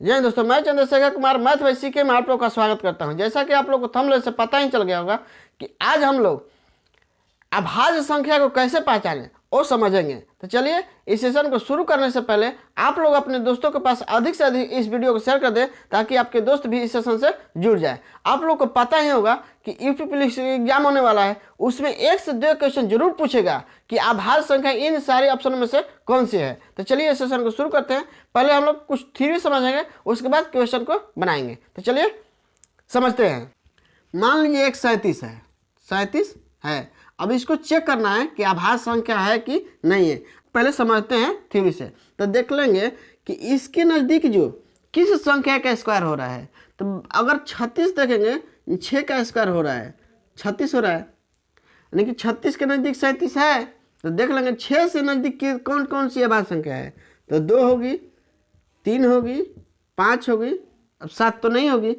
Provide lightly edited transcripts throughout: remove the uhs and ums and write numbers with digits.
जय दोस्तों, मैं चंद्रशेखर कुमार मैथ वैसी के में आप लोग का स्वागत करता हूं। जैसा कि आप लोग को थंबनेल से पता ही चल गया होगा कि आज हम लोग अभाज्य संख्या को कैसे पहचानें वो समझेंगे। तो चलिए इस सेशन को शुरू करने से पहले आप लोग अपने दोस्तों के पास अधिक से अधिक इस वीडियो को शेयर कर दें ताकि आपके दोस्त भी इस सेशन से जुड़ जाए। आप लोग को पता ही होगा कि यूपी पुलिस एग्जाम होने वाला है, उसमें 1 से 2 क्वेश्चन जरूर पूछेगा कि अभाज्य संख्या इन सारे ऑप्शनों में से कौन सी है। तो चलिए इस सेशन को शुरू करते हैं। पहले हम लोग कुछ थ्योरी समझेंगे, उसके बाद क्वेश्चन को बनाएंगे। तो चलिए समझते हैं। मान लीजिए एक 37 है। अब इसको चेक करना है कि अभाज्य संख्या है कि नहीं है। पहले समझते हैं थ्योरी से। तो देख लेंगे कि इसके नज़दीक जो किस संख्या का स्क्वायर हो रहा है। तो अगर 36 देखेंगे, 6 का स्क्वायर हो रहा है, 36 हो रहा है, यानी कि 36 के नज़दीक 37 है। तो देख लेंगे 6 से नज़दीक की कौन कौन सी अभाज्य संख्या है। तो 2 होगी, 3 होगी, 5 होगी, अब 7 तो नहीं होगी।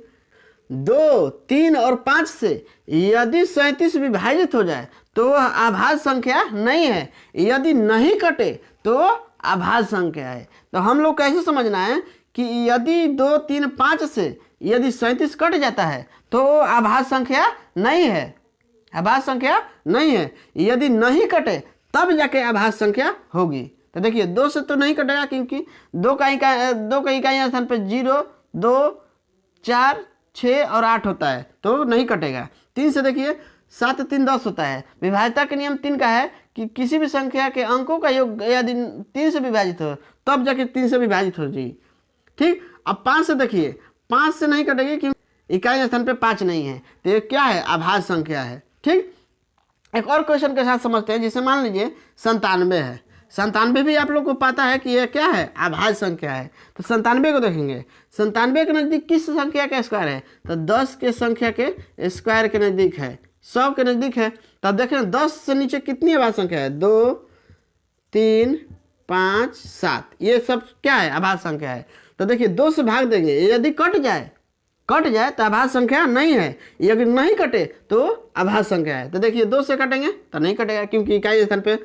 2, 3 और 5 से यदि 37 विभाजित हो जाए तो वह अभाज्य संख्या नहीं है। यदि नहीं कटे तो अभाज्य संख्या है। तो हम लोग कैसे समझना है कि यदि 2, 3, 5 से यदि 37 कट जाता है तो अभाज्य संख्या नहीं है, अभाज्य संख्या नहीं है। यदि नहीं कटे तब जाके अभाज्य संख्या होगी। तो देखिए 2 से तो नहीं कटेगा क्योंकि 2 का इकाई स्थान पर 0, 2, 4, 6 और 8 होता है तो नहीं कटेगा। 3 से देखिए 7, 3, 10 होता है। विभाज्यता के नियम 3 का है कि किसी भी संख्या के अंकों का योग यदि 3 से विभाजित हो तब जाके 3 से विभाजित हो जाएगी। ठीक। अब 5 से देखिए, 5 से नहीं कटेगी क्योंकि इकाई स्थान पे 5 नहीं है। तो ये क्या है? अभाज्य संख्या है। ठीक। एक और क्वेश्चन के साथ समझते हैं। जिसे मान लीजिए 97 है। 97 भी आप लोग को पता है कि यह क्या है? अभाज्य संख्या है। तो 97 को देखेंगे, 97 के नज़दीक किस संख्या का स्क्वायर है? तो 10 के संख्या के स्क्वायर के नज़दीक है, 100 के नज़दीक है। तो अब देखें 10 से नीचे कितनी अभाज्य संख्या है? 2, 3, 5, 7, ये सब क्या है? अभाज्य संख्या है। तो देखिए 2 से भाग देंगे, यदि कट जाए तो अभाज्य संख्या नहीं है। यदि नहीं कटे तो अभाज्य संख्या है। तो देखिए 2 से कटेंगे तो नहीं कटेगा क्योंकि इकाई स्थान पे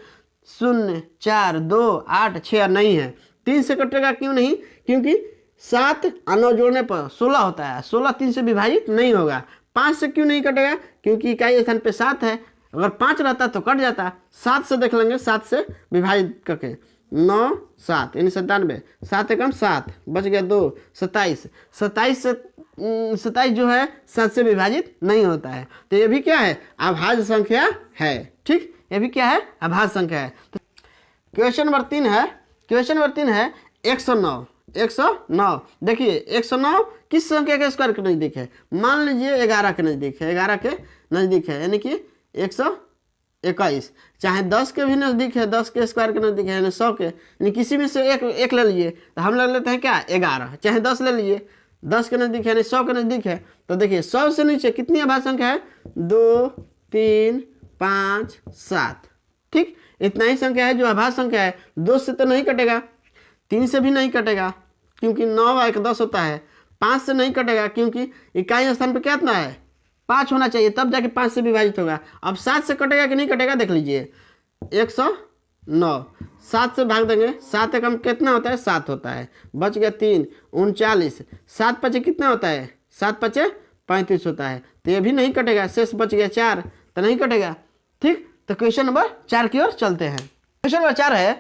0, 4, 2, 8, 6 नहीं है। 3 से कटेगा क्यों नहीं? क्योंकि 7 और 9 जोड़ने पर 16 होता है, 16 3 से विभाजित नहीं होगा। 5 से क्यों नहीं कटेगा? क्योंकि इकाई स्थान पे 7 है। अगर 5 रहता तो कट जाता। 7 से देख लेंगे, 7 से विभाजित करके 9, 7 यानी 97, 7 एकम 7, बच गया 2, 27। 27 जो है 7 से विभाजित नहीं होता है। तो ये भी क्या है? अभाज्य संख्या है। ठीक, ये भी क्या है? अभाज्य संख्या है। तो क्वेश्चन नंबर 3 है। क्वेश्चन नंबर 3 है 109। 109 देखिए 109 किस संख्या के स्क्वायर के नज़दीक है? मान लीजिए 11 के नज़दीक है, 11 के नज़दीक है, यानी कि 121। चाहे 10 के भी नज़दीक है, 10 के स्क्वायर के नज़दीक है, यानी 100 के, यानी किसी में से एक ले लीजिए। तो हम ले लेते हैं क्या? 11। चाहे 10 ले लीजिए, 10 के नज़दीक है यानी 100 के नज़दीक है। तो देखिए 100 से नीचे कितनी अभाज्य संख्या है? 2, 3, 5, 7। ठीक, इतना ही संख्या है जो अभाज्य संख्या है। 2 से तो नहीं कटेगा, 3 से भी नहीं कटेगा क्योंकि 9 और 1 10 होता है। 5 से नहीं कटेगा क्योंकि इकाई स्थान पे कितना है? 5 होना चाहिए, तब जाके 5 से विभाजित होगा। अब 7 से कटेगा कि नहीं कटेगा देख लीजिए। 109 7 से भाग देंगे, 7 एकम कितना होता है? 7 होता है, बच गया 3, 39। 7 पचे कितना होता है? 7 पचे 35 होता है। तो ये भी नहीं कटेगा, शेष बच गया 4, तो नहीं कटेगा। ठीक, तो क्वेश्चन नंबर 4 की ओर चलते हैं। क्वेश्चन नंबर 4 है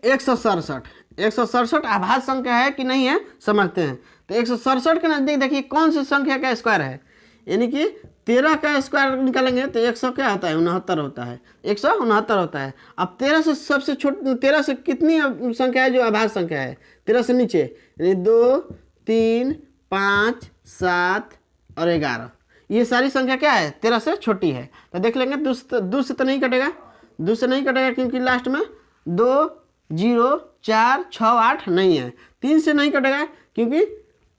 167। 167 अभाज्य संख्या है कि नहीं है समझते हैं। तो 167 के नज़दीक देखिए कौन सी संख्या का स्क्वायर है? यानी कि 13 का स्क्वायर निकालेंगे तो 100 क्या होता है? 69 होता है, 169 होता है। अब 13 से सबसे छोटी, 13 से कितनी संख्या है जो अभाज्य संख्या है? 13 से नीचे यानी 2, 3, 5, 7 और 11, ये सारी संख्या क्या है? 13 से छोटी है। तो देख लेंगे 2 से तो नहीं कटेगा, 2 से नहीं कटेगा क्योंकि लास्ट में 2, 0, 4, 6, 8 नहीं है। 3 से नहीं कटेगा क्योंकि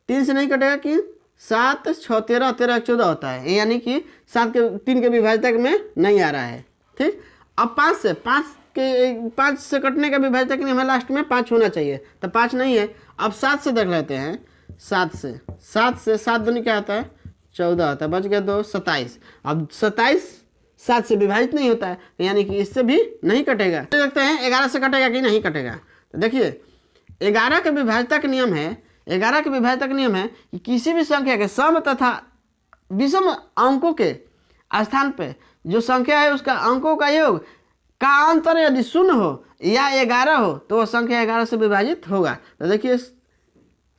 3 से नहीं कटेगा कि 7, 6, 13, 13, 14 होता है, यानी कि 7 के 3 के विभाजक में नहीं आ रहा है। ठीक। अब 5 से कटने का विभाजक नहीं, हमें लास्ट में 5 होना चाहिए, तो 5 नहीं है। अब 7 से देख लेते हैं। 7 से 7 दूनी क्या होता है? 14 होता है, बच गया 2, 27। अब 27 7 से विभाजित नहीं होता है, यानी कि इससे भी नहीं कटेगा। देखते हैं 11 से कटेगा कि नहीं कटेगा। तो देखिए 11 के विभाज्यता का नियम है 11 के विभाजक नियम है कि किसी भी संख्या के सम तथा विषम अंकों के स्थान पे जो संख्या है उसका अंकों का योग का अंतर यदि 0 हो या 11 हो तो वह संख्या 11 से विभाजित होगा। तो देखिए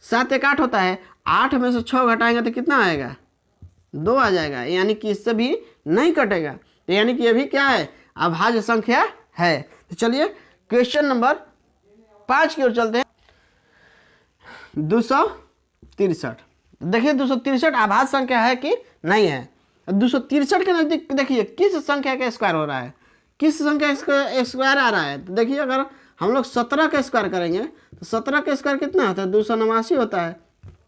7 एक 8 होता है, 8 में से 6 घटाएंगे तो कितना आएगा, 2 आ जाएगा, यानी कि इससे भी नहीं कटेगा। तो यानी कि ये भी क्या है, अभाज्य संख्या है। तो चलिए क्वेश्चन नंबर 5 की ओर चलते हैं। 263, देखिए 263 अभाज्य संख्या है कि नहीं है। 263 के नजदीक देखिए किस संख्या का स्क्वायर हो रहा है, किस संख्या का स्क्वायर आ रहा है। तो देखिए अगर हम लोग 17 का स्क्वायर करेंगे तो 17 का स्क्वायर कितना होता है, 289 होता है।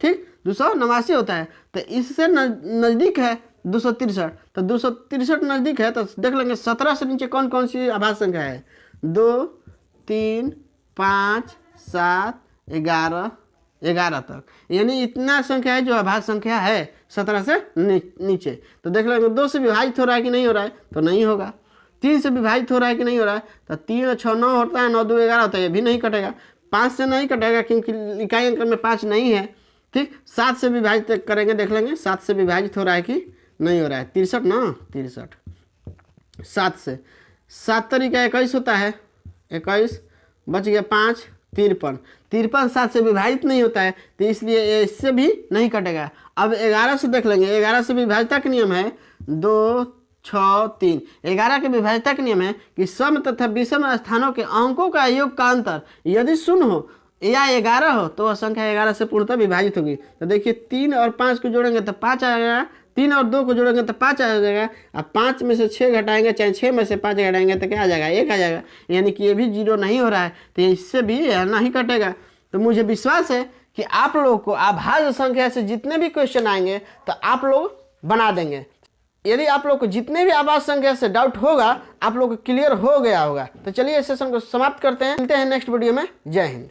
ठीक, 289 होता है। तो इससे नज़दीक है 263, तो 263 नज़दीक है। तो देख लेंगे 17 से नीचे कौन कौन सी अभाज्य संख्या है, 2, 3, 5, 7, 11 तक, यानी इतना संख्या है जो अभाज्य संख्या है 17 से नीचे। तो देख लेंगे 2 से विभाजित हो रहा है कि नहीं हो रहा है, तो नहीं होगा। 3 से विभाजित हो रहा है कि नहीं हो रहा है, तो 3 और 6 9 होता है, 9 2 11 होता है, ये भी नहीं कटेगा। 5 से नहीं कटेगा क्योंकि इकाई अंक में 5 नहीं है। ठीक, 7 से विभाजित करेंगे, देख लेंगे 7 से विभाजित हो रहा है कि नहीं हो रहा है, 63 ना, 63। 7 से 7 तरीका 21 होता है, 21 बच गया 5, 53। 53 7 से विभाजित नहीं होता है, तो इसलिए इससे भी नहीं कटेगा। अब 11 से देख लेंगे, 11 से विभाजिता का नियम है 2, 6, 3। 11 के विभाजिता का नियम है कि सम तथा विषम स्थानों के अंकों का योग का अंतर यदि 0 हो या 11 हो तो वह संख्या 11 से पूर्णतः विभाजित होगी। तो देखिए 3 और 5 को जोड़ेंगे तो 5 आ जाएगा, 3 और 2 को जोड़ेंगे तो 5 आ जाएगा। अब 5 में से 6 घटाएंगे, चाहे 6 में से 5 घटाएंगे तो क्या आ जाएगा, 1 आ जाएगा, यानी कि ये भी 0 नहीं हो रहा है, तो इससे भी नहीं कटेगा। तो मुझे विश्वास है कि आप लोगों को अभाज्य संख्या से जितने भी क्वेश्चन आएंगे तो आप लोग बना देंगे। यदि आप लोग को जितने भी अभाज्य संख्या से डाउट होगा आप लोग को क्लियर हो गया होगा। तो चलिए इस सेशन को समाप्त करते हैं, मिलते हैं नेक्स्ट वीडियो में। जय हिंद।